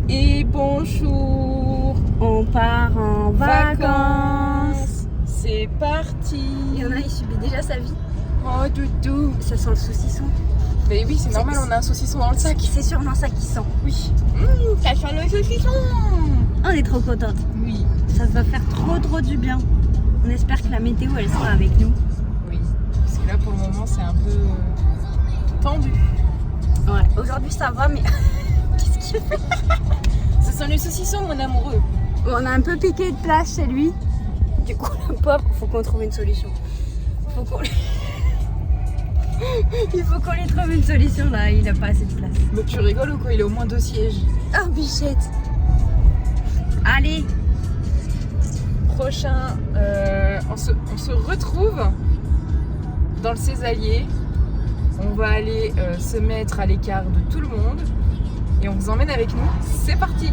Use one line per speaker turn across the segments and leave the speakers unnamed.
Et bonjour,
on part en vacances.
C'est parti.
Il y en a, il subit déjà sa vie.
Oh doudou.
Ça sent le saucisson.
Mais oui, c'est normal, on a un saucisson dans le sac.
C'est sûrement ça qui sent.
Oui. Ça sent le saucisson.
On est trop contente.
Oui.
Ça va faire trop du bien. On espère que la météo elle sera avec nous.
Oui. Parce que là pour le moment c'est un peu tendu.
Ouais. Aujourd'hui ça va mais qu'est-ce qu'il fait?
Ça sent le saucisson mon amoureux.
On a un peu piqué de place chez lui. Du coup le pauvre, faut qu'on trouve une solution. Il faut qu'on lui trouve une solution là, il a pas assez de place.
Mais tu rigoles ou quoi? Il a au moins 2 sièges.
Oh bichette. Allez.
Prochain, on se retrouve dans le Césalier. On va aller se mettre à l'écart de tout le monde et on vous emmène avec nous. C'est parti!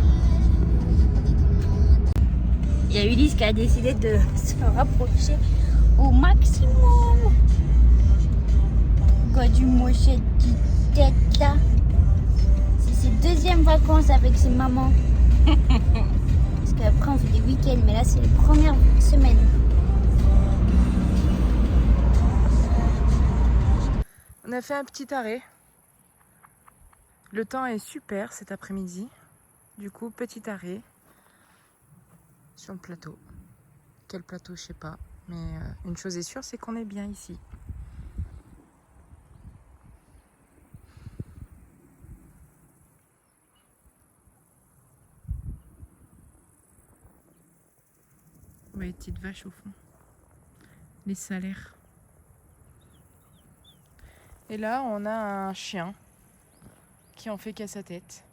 Il y a Ulysse qui a décidé de se rapprocher au maximum. Quoi du mouchet de tête là. C'est ses deuxièmes vacances avec ses mamans. Parce qu'après on fait des week-ends, mais là c'est les premières semaines.
On a fait un petit arrêt. Le temps est super cet après-midi. Du coup, petit arrêt sur le plateau. Quel plateau, je sais pas. Mais une chose est sûre, c'est qu'on est bien ici. Oui, petite vache au fond. Les salaires. Et là, on a un chien qui en fait qu'à sa tête.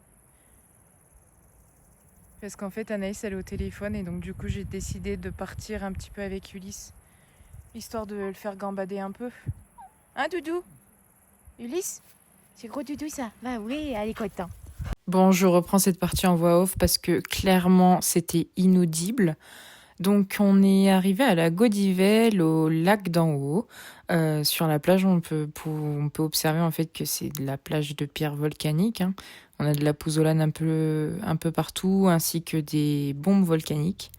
Parce qu'en fait, Anaïs, elle est au téléphone et donc du coup, j'ai décidé de partir un petit peu avec Ulysse, histoire de le faire gambader un peu. Hein, Doudou? Ulysse? C'est gros Doudou, ça? Bah oui, allez, content. Bon, je reprends cette partie en voix off parce que clairement, c'était inaudible. Donc, on est arrivé à la Godivelle, au lac d'en haut. Sur la plage, on peut observer en fait que c'est de la plage de pierre volcanique. Hein. On a de la pouzzolane un peu partout, ainsi que des bombes volcaniques.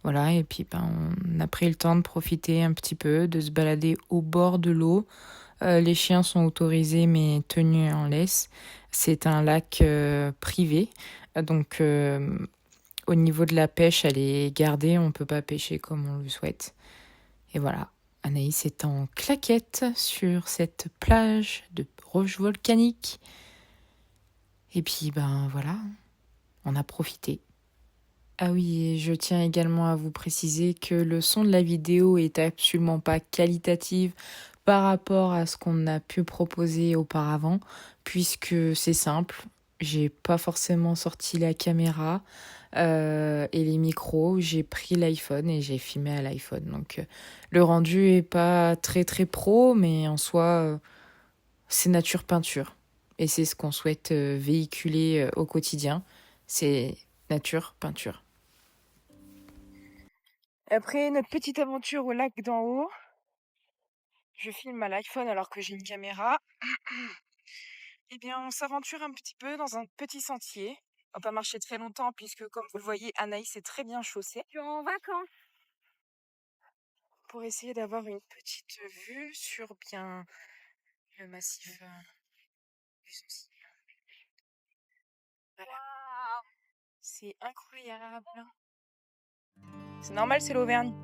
Voilà, et puis on a pris le temps de profiter un petit peu, de se balader au bord de l'eau. Les chiens sont autorisés mais tenus en laisse. C'est un lac privé, donc au niveau de la pêche, elle est gardée, on ne peut pas pêcher comme on le souhaite. Et voilà, Anaïs est en claquette sur cette plage de roches volcaniques. Et puis voilà, on a profité. Ah oui, et je tiens également à vous préciser que le son de la vidéo est absolument pas qualitatif par rapport à ce qu'on a pu proposer auparavant, puisque c'est simple, j'ai pas forcément sorti la caméra et les micros, j'ai pris l'iPhone et j'ai filmé à l'iPhone. Donc le rendu est pas très très pro, mais en soi, c'est nature peinture. Et c'est ce qu'on souhaite véhiculer au quotidien, c'est nature peinture. Après notre petite aventure au lac d'en haut, je filme à l'iPhone alors que j'ai une caméra. Eh bien, on s'aventure un petit peu dans un petit sentier. On va pas marcher très longtemps puisque, comme vous le voyez, Anaïs est très bien chaussée.
Je suis en vacances.
Pour essayer d'avoir une petite vue sur bien le massif du Sancy. Voilà.
Wow.
C'est incroyable. C'est normal, c'est l'Auvergne.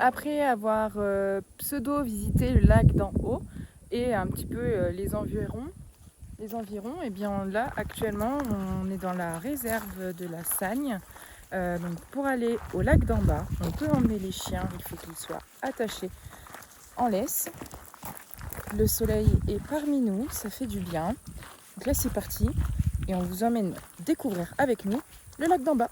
Après avoir pseudo-visité le lac d'en haut et un petit peu les environs, les environs, et bien là actuellement on est dans la réserve de la Sagne. Donc pour aller au lac d'en bas, on peut emmener les chiens, il faut qu'ils soient attachés en laisse. Le soleil est parmi nous, ça fait du bien. Donc là c'est parti et on vous emmène découvrir avec nous le lac d'en bas.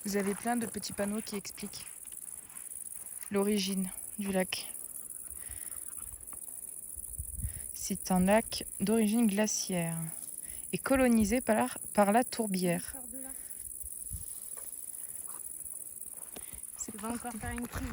Vous avez plein de petits panneaux qui expliquent l'origine du lac. C'est un lac d'origine glaciaire et colonisé par la tourbière.
Tu vas encore faire une crise.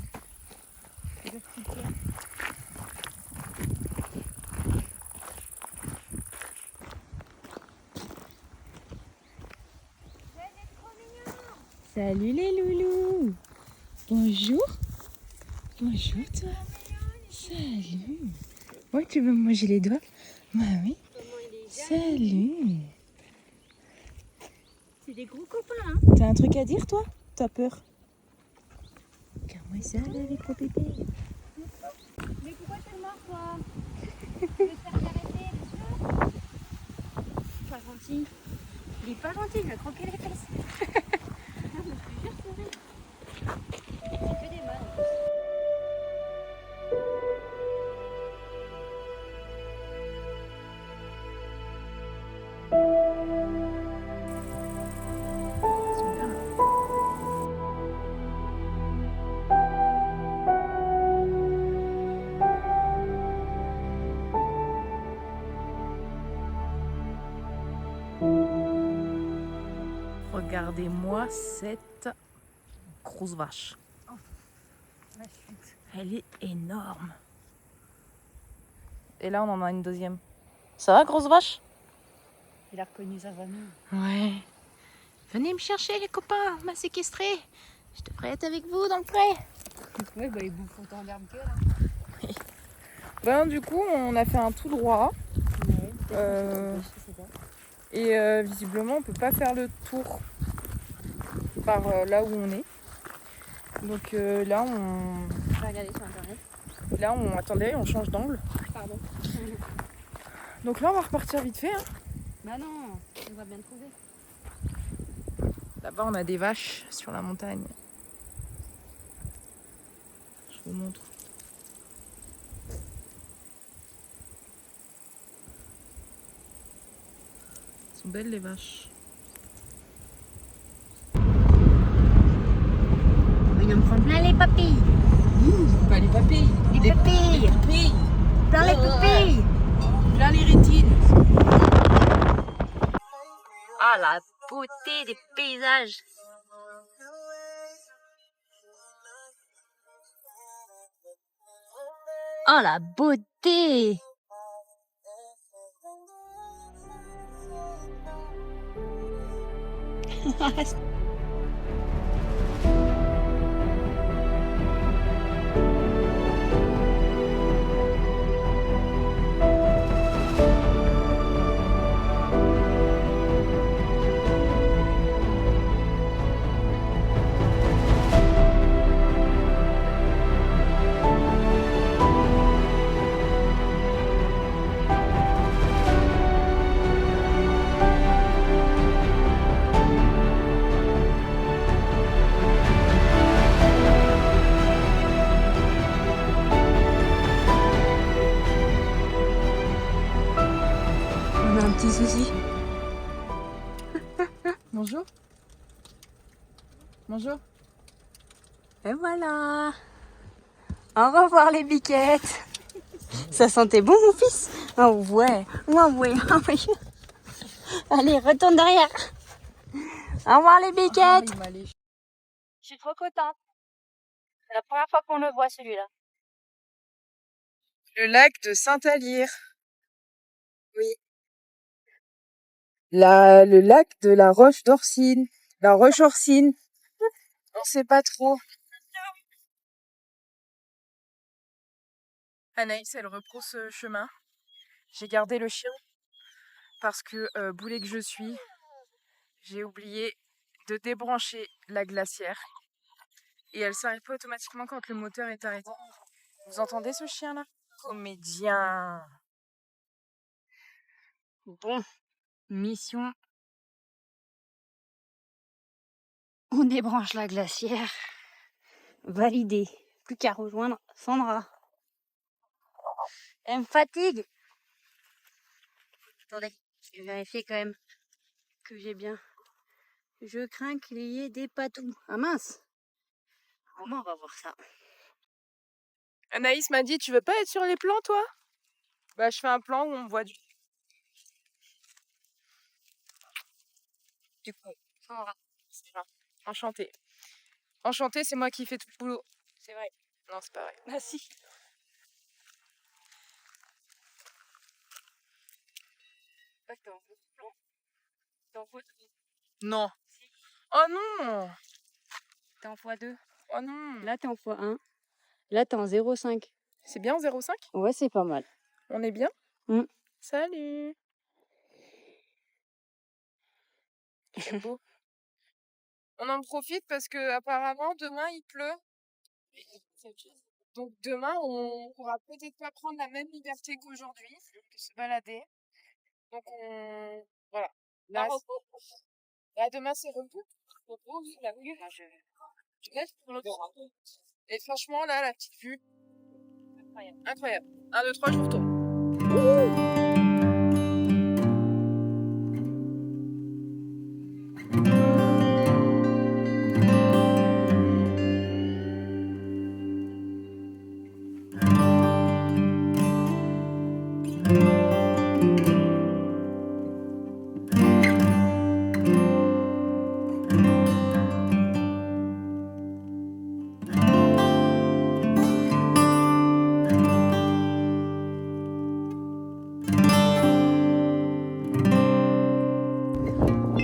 Salut les loulous. Bonjour. Bonjour toi. Salut. Ouais, tu veux me manger les doigts? Bah oui. Salut.
C'est des gros copains, hein.
T'as un truc à dire toi? T'as peur? Comment ça va les gros bébés?
Mais pourquoi t'es mort, toi? Tu veux te faire caresser, bien sûr? Pas gentil. Il est pas gentil, il m'a croqué les fesses. Non, mais je te jure, c'est vrai. C'est que des vannes, en plus.
Regardez-moi cette grosse vache. Elle est énorme. Et là, on en a une deuxième. Ça va, grosse vache?
Il a reconnu sa famille.
Ouais. Venez me chercher, les copains, on m'a séquestré. Je devrais être avec vous dans le pré.
Ouais, bah ils bouffent autant d'herbe que là.
Ben, du coup, on a fait un tout droit. Et visiblement, on peut pas faire le tour par là où on est. Donc là,
Je vais regarder sur internet.
Attendez, on change d'angle.
Pardon.
Donc là, on va repartir vite fait. Hein.
Bah non, on va bien trouver.
Là-bas, on a des vaches sur la montagne. Je vous montre. Elles sont belles, les vaches.
Il va me prendre plein les papilles.
Pas les papilles.
Les papilles.
papilles.
Plein les papilles.
Plein les rétines.
Ah, la beauté des paysages. Oh, la beauté. On a un petit souci.
Bonjour. Bonjour.
Et voilà. Au revoir les biquettes. Ça sentait bon mon fils? Oh ouais. Oh ouais. Oh ouais. Allez, retourne derrière. Au revoir les biquettes. Je suis trop contente. C'est la première fois qu'on le voit celui-là.
Le lac de Saint-Alyre. Oui. Le lac de la Roche d'Orsine. La Roche Orsine. On sait pas trop. Anaïs, elle reprousse chemin. J'ai gardé le chien parce que, boulet que je suis, j'ai oublié de débrancher la glacière. Et elle s'arrête pas automatiquement quand le moteur est arrêté. Vous entendez ce chien-là?
Comédien. Bon, mission. On débranche la glacière. Validé. Plus qu'à rejoindre Sandra. Elle me fatigue. Attendez, je vais vérifier quand même que j'ai bien. Je crains qu'il y ait des patous. Ah mince. Comment on va voir ça?
Anaïs m'a dit, tu veux pas être sur les plans, toi? Bah, je fais un plan où on voit du...
Du coup, Sandra.
Enchantée. Enchantée, c'est moi qui fais tout le boulot. C'est vrai. Non, c'est pas vrai.
Ah si.
Non. Oh non.
T'es en x2.
Oh non.
Là, t'es en x1. Là, t'es en 0,5.
C'est bien 0,5?
Ouais, c'est pas mal.
On est bien?
Mm.
Salut. C'est beau. On en profite parce que apparemment demain il pleut. Donc demain on pourra peut-être pas prendre la même liberté qu'aujourd'hui, que se balader. Donc on voilà. Là, demain c'est repos. Repos, oui, la vue. Je reste pour l'autre. Et franchement là la petite vue. Incroyable. Incroyable. 1, 2, 3, je vous retourne.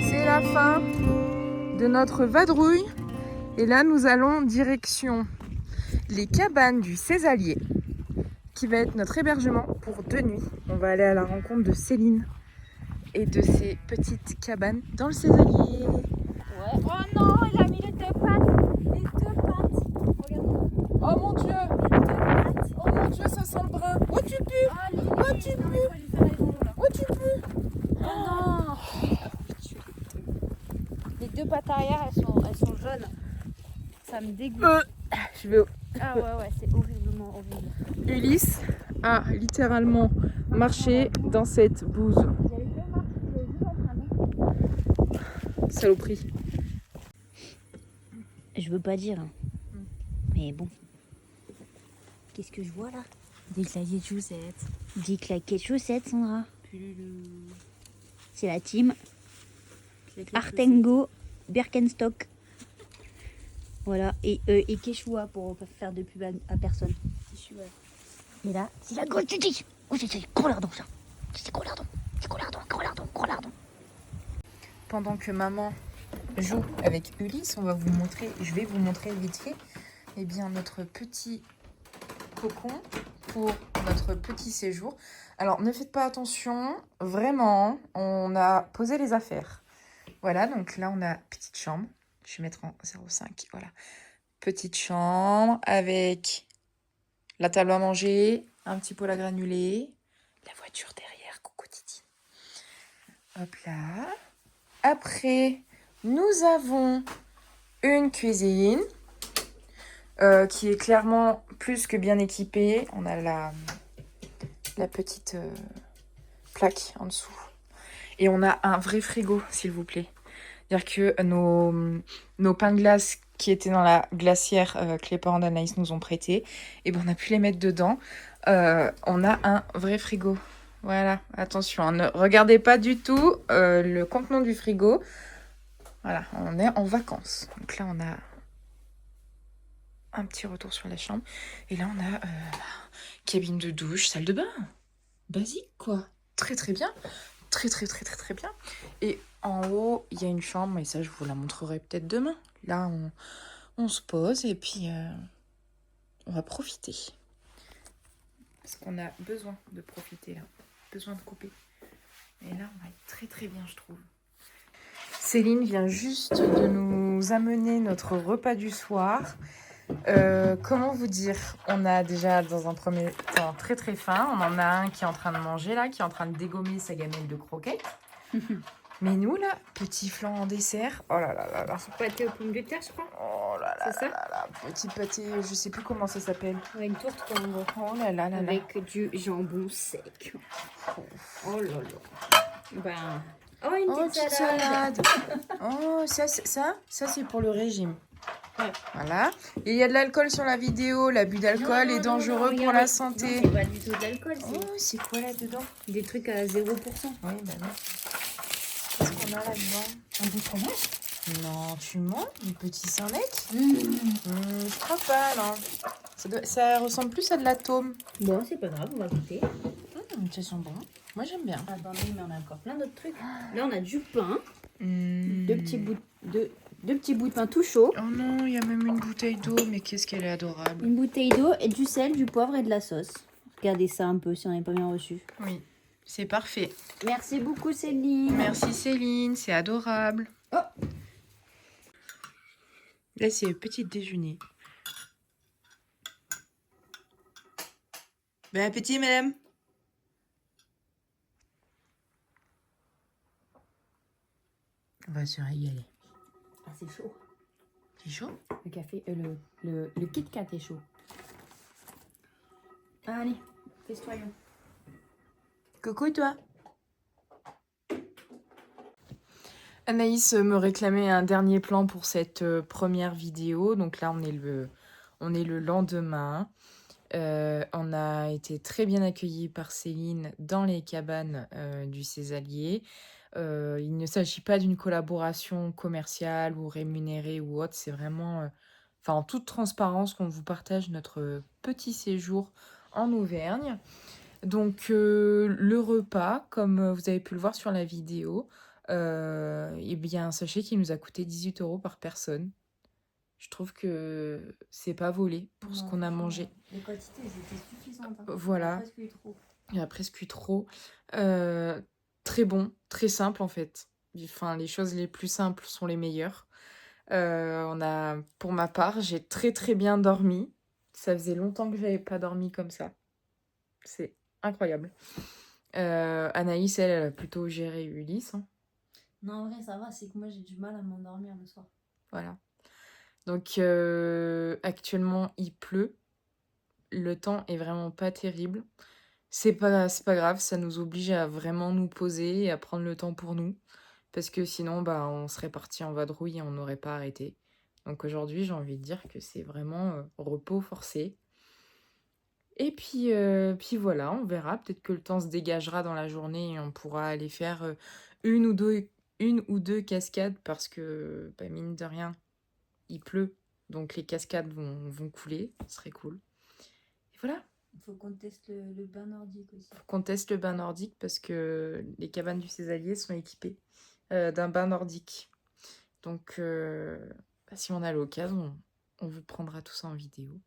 C'est la fin de notre vadrouille et là nous allons direction les cabanes du Césalier qui va être notre hébergement pour 2 nuits. On va aller à la rencontre de Céline et de ses petites cabanes dans le Césalier.
Ouais. Oh non, il a mis les 2 pattes. Les 2 pattes. Regarde.
Oh mon dieu!
Les 2 pattes.
Oh mon dieu, ça sent le brun! Oh tu pues! Oh tu pues! Oh tu pues!
Oh non. Les 2 pattes arrière, elles sont jaunes. Ça me dégoûte.
Je vais...
Ah ouais, c'est horriblement horrible.
Ulysse a littéralement marché dans cette bouse.
Il y a les 2 marques qui sont juste en train de...
Saloperie.
Je veux pas dire. Mais bon. Qu'est-ce que je vois là?
Des claquettes chaussettes.
Des claquettes chaussettes, Sandra. C'est la team Artengo Birkenstock. Voilà. Et Quechua pour pas faire de pub à personne. Et là, c'est la grosse titi. Oh, c'est gros lardon ça. C'est gros lardon. C'est gros lardon, gros lardon, gros lardon.
Pendant que maman joue avec Ulysse, je vais vous montrer vite fait notre petit cocon pour notre petit séjour. Alors ne faites pas attention, vraiment, on a posé les affaires. Voilà, donc là on a petite chambre, je vais mettre en 0,5, voilà. Petite chambre avec la table à manger, un petit pot à granuler, la voiture derrière, coucou Titi. Hop là. Après, nous avons une cuisine qui est clairement plus que bien équipée. On a la petite plaque en dessous. Et on a un vrai frigo, s'il vous plaît. C'est-à-dire que nos pains de glace qui étaient dans la glacière que les parents d'Anaïs nous ont prêté, et ben on a pu les mettre dedans. On a un vrai frigo. Voilà, attention, hein, ne regardez pas du tout le contenant du frigo. Voilà, on est en vacances. Donc là, on a un petit retour sur la chambre. Et là, on a cabine de douche, salle de bain. Basique, quoi. Très, très bien. Très, très, très, très, très bien. Et en haut, il y a une chambre. Et ça, je vous la montrerai peut-être demain. Là, on se pose et puis on va profiter. Parce qu'on a besoin de profiter, là. Besoin de couper. Et là, on va être très, très bien, je trouve. Céline vient juste de nous amener notre repas du soir. Comment vous dire? On a déjà dans un premier temps très très faim. On en a un qui est en train de manger là, qui est en train de dégommer sa gamelle de croquettes. Mais nous là, petit flan en dessert. Oh là là là là.
Pâté aux pommes de terre, je crois.
Oh là là
C'est ça?
là là. Petit pâté, je sais plus comment ça s'appelle.
Ouais, une tourte quoi, en gros.
Oh là là là là.
Avec du jambon sec. Oh là là. Ben. Oh, une
Oh,
petite
petite
salade.
salade. Oh, ça c'est pour le régime.
Ouais.
Voilà. Et il y a de l'alcool sur la vidéo. L'abus d'alcool est dangereux pour la santé.
Non, c'est pas du tout de l'alcool, c'est
Oh, c'est quoi là-dedans?
des trucs à 0%.
Oui, bah non. Qu'est-ce qu'on a là-dedans?
Un bout de fromage?
Non, tu mens? Du petit Saint-Mec? Je crois pas, non. Ça ressemble plus à de la tome.
Bon, c'est pas grave, on va goûter.
Ça sent bon. Moi, j'aime bien.
Attendez, mais on a encore plein d'autres trucs. Là, on a du pain.
Mm.
Deux petits bouts de pain tout chaud.
Oh non, il y a même une bouteille d'eau, mais qu'est-ce qu'elle est adorable.
Une bouteille d'eau et du sel, du poivre et de la sauce. Regardez ça un peu si on n'est pas bien reçu.
Oui, c'est parfait.
Merci beaucoup Céline.
Merci Céline, c'est adorable.
Oh.
Là, c'est le petit déjeuner. Bon appétit, madame. On va se régaler.
Ah, c'est chaud.
C'est chaud?
Le café, le Kit Kat est chaud. Allez, festoyons.
Coucou toi. Anaïs me réclamait un dernier plan pour cette première vidéo. Donc là, on est le lendemain. On a été très bien accueillis par Céline dans les cabanes du Césalier. Il ne s'agit pas d'une collaboration commerciale ou rémunérée ou autre. C'est vraiment, en toute transparence, qu'on vous partage notre petit séjour en Auvergne. Donc, le repas, comme vous avez pu le voir sur la vidéo, eh bien, sachez qu'il nous a coûté 18 € par personne. Je trouve que c'est pas volé pour ce qu'on a mangé.
Les quantités, elles étaient suffisantes.
Voilà.
Presque eu trop.
Il y a presque eu trop. Très bon, très simple en fait. Enfin, les choses les plus simples sont les meilleures. Pour ma part, j'ai très très bien dormi. Ça faisait longtemps que j'avais pas dormi comme ça. C'est incroyable. Anaïs, elle a plutôt géré Ulysse. Hein.
Non, en vrai, ça va, c'est que moi j'ai du mal à m'endormir le soir.
Voilà. Donc, actuellement, il pleut. Le temps est vraiment pas terrible. C'est pas grave, ça nous oblige à vraiment nous poser et à prendre le temps pour nous. Parce que sinon, on serait parti en vadrouille et on n'aurait pas arrêté. Donc aujourd'hui, j'ai envie de dire que c'est vraiment repos forcé. Et puis voilà, on verra. Peut-être que le temps se dégagera dans la journée et on pourra aller faire une ou deux cascades parce que, mine de rien, il pleut. Donc les cascades vont couler. Ce serait cool. Et voilà.
Il faut qu'on teste le bain nordique aussi.
Faut qu'on teste le bain nordique parce que les cabanes du Césalier sont équipées d'un bain nordique. Donc, si on a l'occasion, on vous prendra tout ça en vidéo.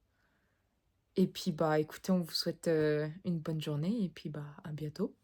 Et puis, écoutez, on vous souhaite une bonne journée et puis, à bientôt.